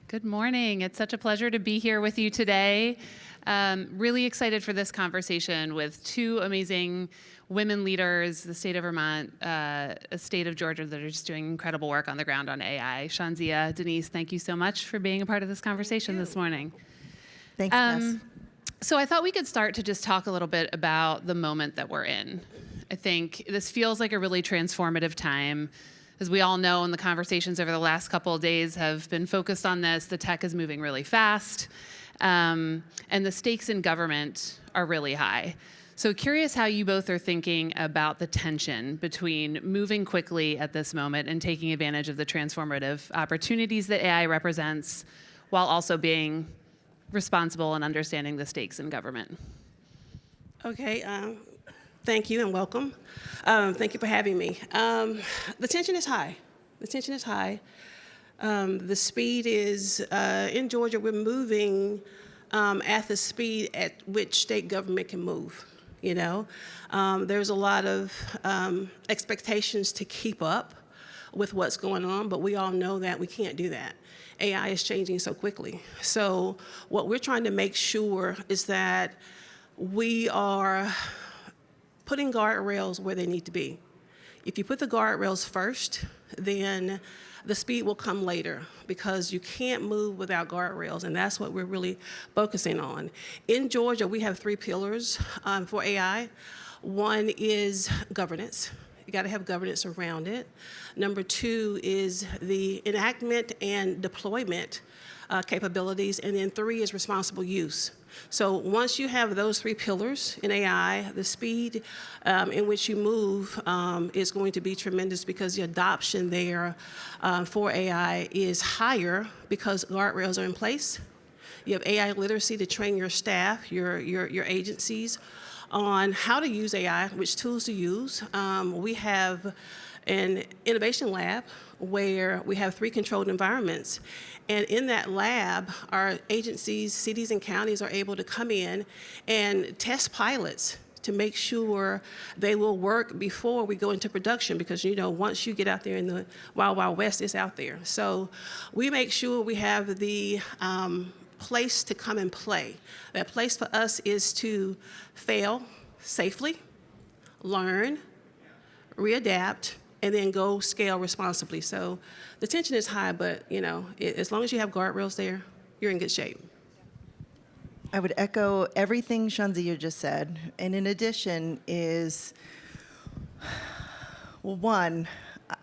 Good morning. It's such a pleasure to be here with you today. Really excited for this conversation with two amazing women leaders, the state of Vermont, a state of Georgia that are just doing incredible work on the ground on AI. Shawnzia, Denise, thank you so much for being a part of this conversation this morning. Thanks, Cass. So I thought we could start to just talk a little bit about the moment that we're in. I think this feels like a really transformative time. As we all know, and the conversations over the last couple of days have been focused on this, the tech is moving really fast, and the stakes in government are really high. So curious how you both are thinking about the tension between moving quickly at this moment and taking advantage of the transformative opportunities that AI represents, while also being responsible and understanding the stakes in government. Okay, thank you and welcome. Thank you for having me. The tension is high. The tension is high. The speed is, in Georgia, we're moving at the speed at which state government can move, you know. There's a lot of expectations to keep up with what's going on, but we all know that we can't do that. AI is changing so quickly. So what we're trying to make sure is that we are putting guardrails where they need to be. If you put the guardrails first, then the speed will come later, because you can't move without guardrails, and that's what we're really focusing on. In Georgia, we have 3 pillars for AI. One is governance. You got to have governance around it. Number 2 is the enactment and deployment capabilities, and then 3 is responsible use. So once you have those 3 pillars in AI, the speed in which you move is going to be tremendous, because the adoption there for AI is higher because guardrails are in place. You have AI literacy to train your staff, your agencies on how to use AI, which tools to use. We have an innovation lab where we have 3 controlled environments. And in that lab, our agencies, cities and counties are able to come in and test pilots to make sure they will work before we go into production, because, you know, once you get out there in the Wild Wild West, it's out there. So we make sure we have the place to come and play. That place for us is to fail safely, learn, readapt, and then go scale responsibly. So the tension is high, but, you know, as long as you have guardrails there, you're in good shape. I would echo everything Shawnzia just said. And in addition is, well, one,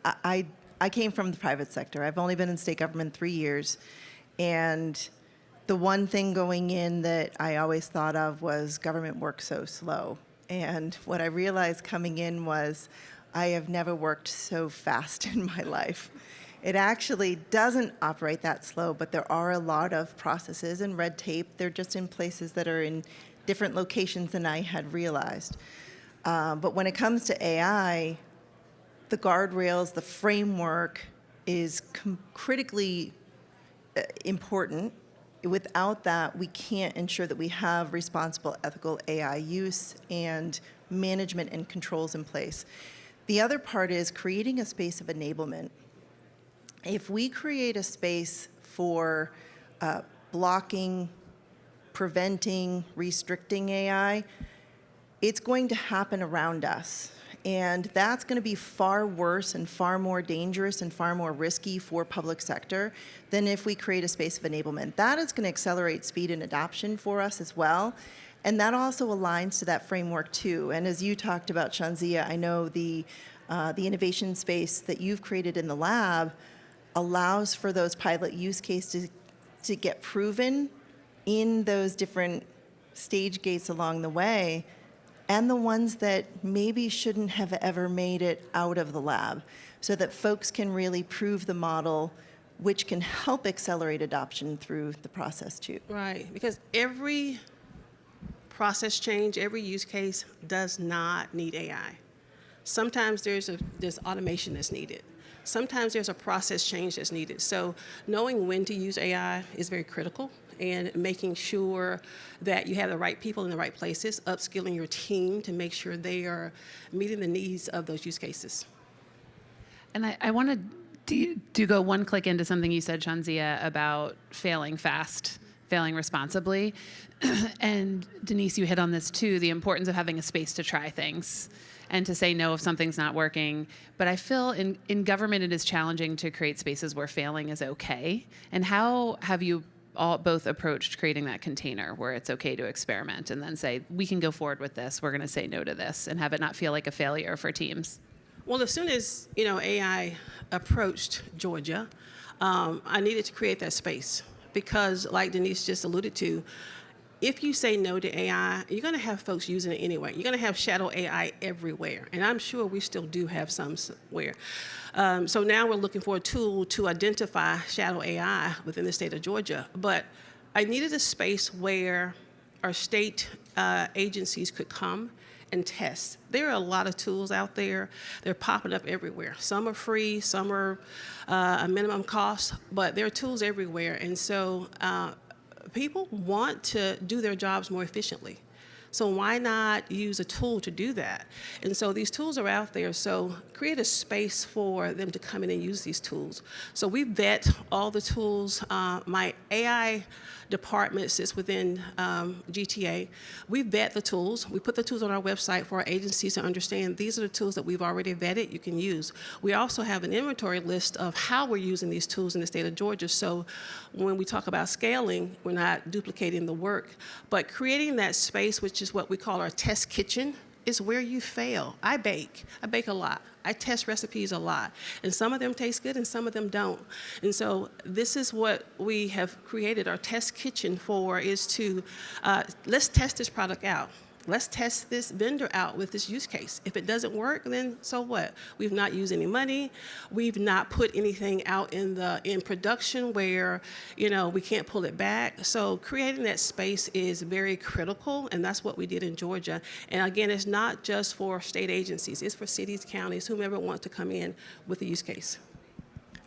I came from the private sector. I've only been in state government 3 years. And the one thing going in that I always thought of was government works so slow. And what I realized coming in was I have never worked so fast in my life. It actually doesn't operate that slow, but there are a lot of processes and red tape. They're just in places that are in different locations than I had realized. But when it comes to AI, the guardrails, the framework is critically important. Without that, we can't ensure that we have responsible, ethical AI use and management and controls in place. The other part is creating a space of enablement. If we create a space for blocking, preventing, restricting AI, it's going to happen around us. And that's going to be far worse and far more dangerous and far more risky for public sector than if we create a space of enablement. That is going to accelerate speed and adoption for us as well. And that also aligns to that framework too. And as you talked about, Shawnzia, I know the innovation space that you've created in the lab allows for those pilot use cases to get proven in those different stage gates along the way, and the ones that maybe shouldn't have ever made it out of the lab, so that folks can really prove the model, which can help accelerate adoption through the process too. Right, because every process change, every use case does not need AI. Sometimes there's automation that's needed. Sometimes there's a process change that's needed. So knowing when to use AI is very critical, and making sure that you have the right people in the right places, upskilling your team to make sure they are meeting the needs of those use cases. And I want to to go one click into something you said, Shawnzia, about failing fast, failing responsibly. And Denise, you hit on this too, the importance of having a space to try things and to say no if something's not working. But I feel in government it is challenging to create spaces where failing is okay. And how have you all both approached creating that container where it's okay to experiment and then say, we can go forward with this, we're gonna say no to this, and have it not feel like a failure for teams? Well, as soon as AI approached Georgia, I needed to create that space because, like Denise just alluded to, if you say no to AI, you're going to have folks using it anyway. You're going to have shadow AI everywhere, and I'm sure we still do have some somewhere. So now we're looking for a tool to identify shadow AI within the state of Georgia. But I needed a space where our state agencies could come and test. There are a lot of tools out there. They're popping up everywhere. Some are free, some are a minimum cost, but there are tools everywhere. And so people want to do their jobs more efficiently. So why not use a tool to do that? And so these tools are out there, so create a space for them to come in and use these tools. So we vet all the tools. My AI department sits within GTA. We vet the tools. We put the tools on our website for our agencies to understand these are the tools that we've already vetted you can use. We also have an inventory list of how we're using these tools in the state of Georgia. So when we talk about scaling, we're not duplicating the work, but creating that space, which is what we call our test kitchen, is where you fail. I bake a lot. I test recipes a lot. And some of them taste good and some of them don't. And so this is what we have created our test kitchen for, is to, let's test this product out. Let's test this vendor out with this use case. If it doesn't work, then so what? We've not used any money. We've not put anything out in production where we can't pull it back. So creating that space is very critical, and that's what we did in Georgia. And again, it's not just for state agencies. It's for cities, counties, whomever wants to come in with a use case.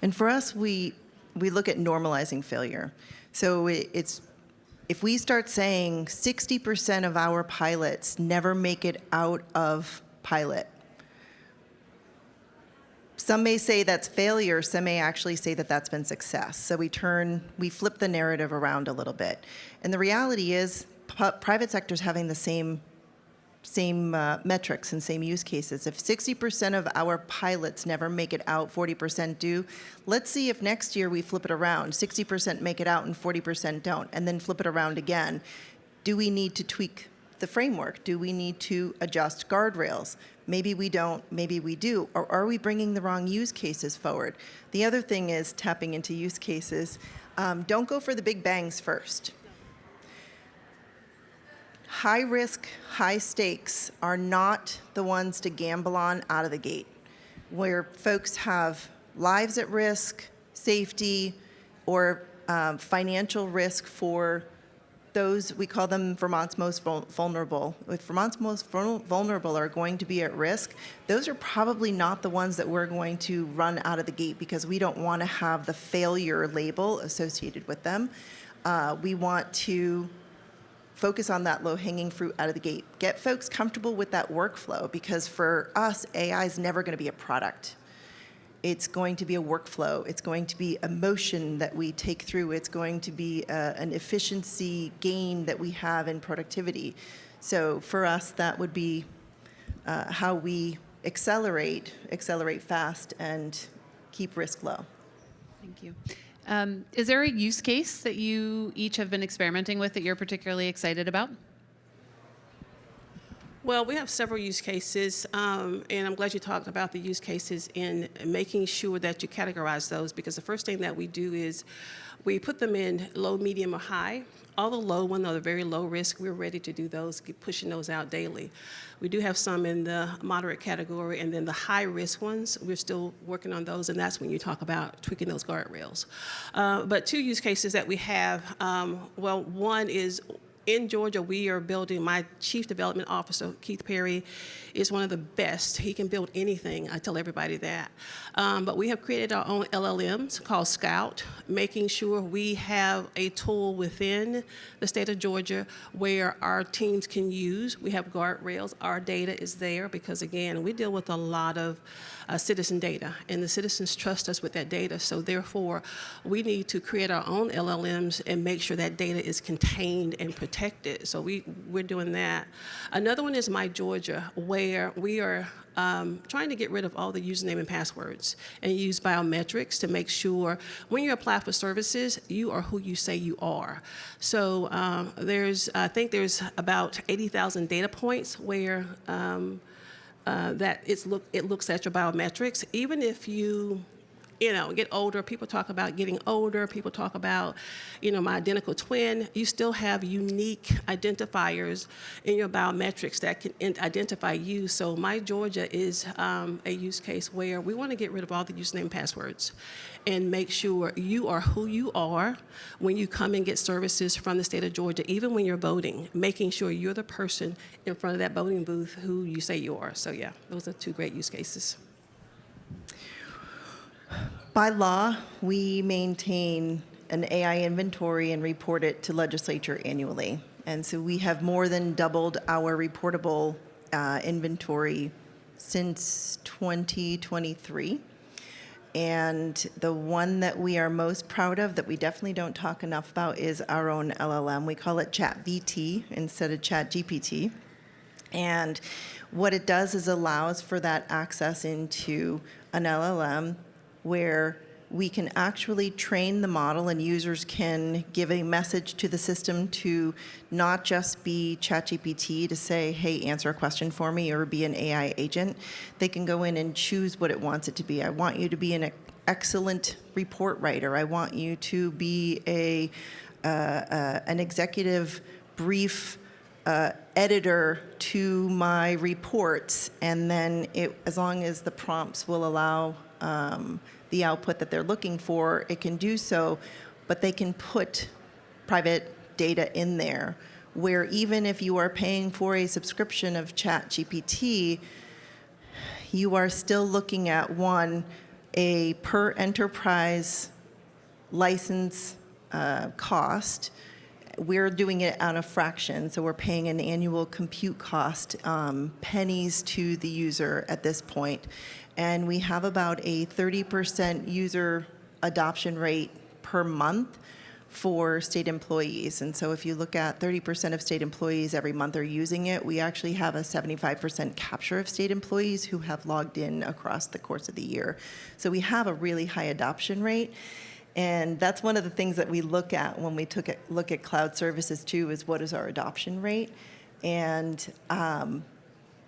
And for us, we look at normalizing failure. So if we start saying 60% of our pilots never make it out of pilot, some may say that's failure, some may actually say that that's been success. So we flip the narrative around a little bit. And the reality is private sector's having the same metrics and same use cases. If 60% of our pilots never make it out, 40% do, let's see if next year we flip it around. 60% make it out and 40% don't, and then flip it around again. Do we need to tweak the framework? Do we need to adjust guardrails? Maybe we don't, maybe we do. Or are we bringing the wrong use cases forward? The other thing is tapping into use cases. Don't go for the big bangs first. High risk, high stakes are not the ones to gamble on out of the gate, where folks have lives at risk, safety, or financial risk for those, we call them Vermont's most vulnerable. If Vermont's most vulnerable are going to be at risk, those are probably not the ones that we're going to run out of the gate because we don't want to have the failure label associated with them. We want to focus on that low-hanging fruit out of the gate. Get folks comfortable with that workflow, because for us, AI is never going to be a product. It's going to be a workflow. It's going to be a motion that we take through. It's going to be an efficiency gain that we have in productivity. So for us, that would be how we accelerate fast, and keep risk low. Thank you. Is there a use case that you each have been experimenting with that you're particularly excited about? Well, we have several use cases, and I'm glad you talked about the use cases in making sure that you categorize those, because the first thing that we do is we put them in low, medium, or high. All the low ones are the very low risk. We're ready to do those, keep pushing those out daily. We do have some in the moderate category, and then the high risk ones, we're still working on those, and that's when you talk about tweaking those guardrails. But two use cases that we have, well, one is in Georgia, we are building, my Chief Development Officer, Keith Perry, is one of the best. He can build anything. I tell everybody that. But we have created our own LLMs called Scout, making sure we have a tool within the state of Georgia where our teams can use. We have guardrails. Our data is there because, again, we deal with a lot of citizen data, and the citizens trust us with that data. So therefore, we need to create our own LLMs and make sure that data is contained and protected. So we're doing that. Another one is My Georgia, where we are trying to get rid of all the username and passwords and use biometrics to make sure when you apply for services, you are who you say you are. So I think there's about 80,000 data points where that it looks at your biometrics. Even if you get older, people talk about getting older, people talk about, my identical twin, you still have unique identifiers in your biometrics that can identify you. So My Georgia is a use case where we want to get rid of all the username and passwords and make sure you are who you are when you come and get services from the state of Georgia, even when you're voting, making sure you're the person in front of that voting booth who you say you are. So yeah, those are two great use cases. By law, we maintain an AI inventory and report it to legislature annually. And so we have more than doubled our reportable inventory since 2023. And the one that we are most proud of that we definitely don't talk enough about is our own LLM. We call it ChatVT instead of ChatGPT. And what it does is allows for that access into an LLM where we can actually train the model and users can give a message to the system to not just be ChatGPT to say, hey, answer a question for me, or be an AI agent. They can go in and choose what it wants it to be. I want you to be an excellent report writer. I want you to be an executive brief editor to my reports. And then as long as the prompts will allow the output that they're looking for, it can do so, but they can put private data in there, where even if you are paying for a subscription of ChatGPT, you are still looking at a per enterprise license cost. We're doing it on a fraction, so we're paying an annual compute cost, pennies to the user at this point. And we have about a 30% user adoption rate per month for state employees. And so if you look at 30% of state employees every month are using it, we actually have a 75% capture of state employees who have logged in across the course of the year. So we have a really high adoption rate. And that's one of the things that we look at when we look at cloud services too, is what is our adoption rate. And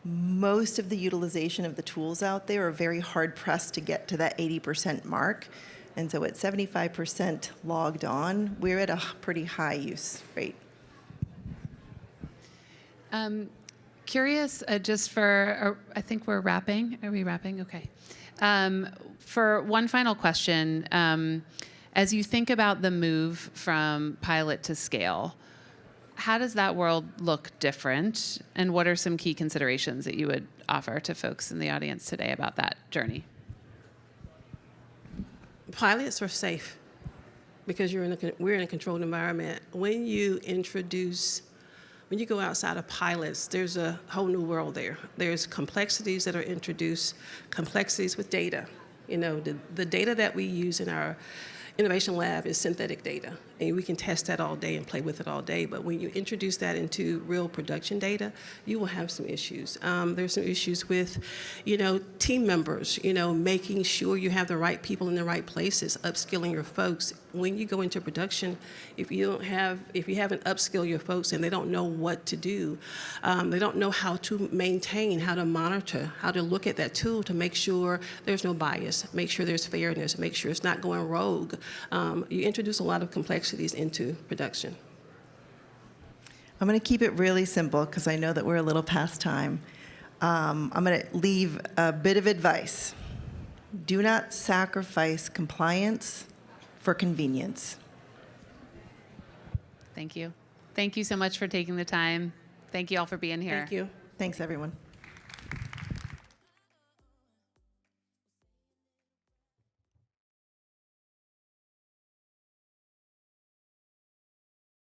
most of the utilization of the tools out there are very hard pressed to get to that 80% mark. And so at 75% logged on, we're at a pretty high use rate. Curious, just for, I think we're wrapping. Are we wrapping? Okay. For one final question, as you think about the move from pilot to scale, how does that world look different? And what are some key considerations that you would offer to folks in the audience today about that journey? Pilots are safe because we're in a controlled environment. When you go outside of pilots, there's a whole new world there. There's complexities that are introduced, complexities with data. The data that we use in our innovation lab is synthetic data, and we can test that all day and play with it all day. But when you introduce that into real production data, you will have some issues. There's some issues with, team members, making sure you have the right people in the right places, upskilling your folks. When you go into production, if you haven't upskilled your folks and they don't know what to do, they don't know how to maintain, how to monitor, how to look at that tool to make sure there's no bias, make sure there's fairness, make sure it's not going rogue. You introduce a lot of complexities into production. I'm going to keep it really simple because I know that we're a little past time. I'm going to leave a bit of advice. Do not sacrifice compliance for convenience. Thank you. Thank you so much for taking the time. Thank you all for being here. Thank you. Thanks, everyone.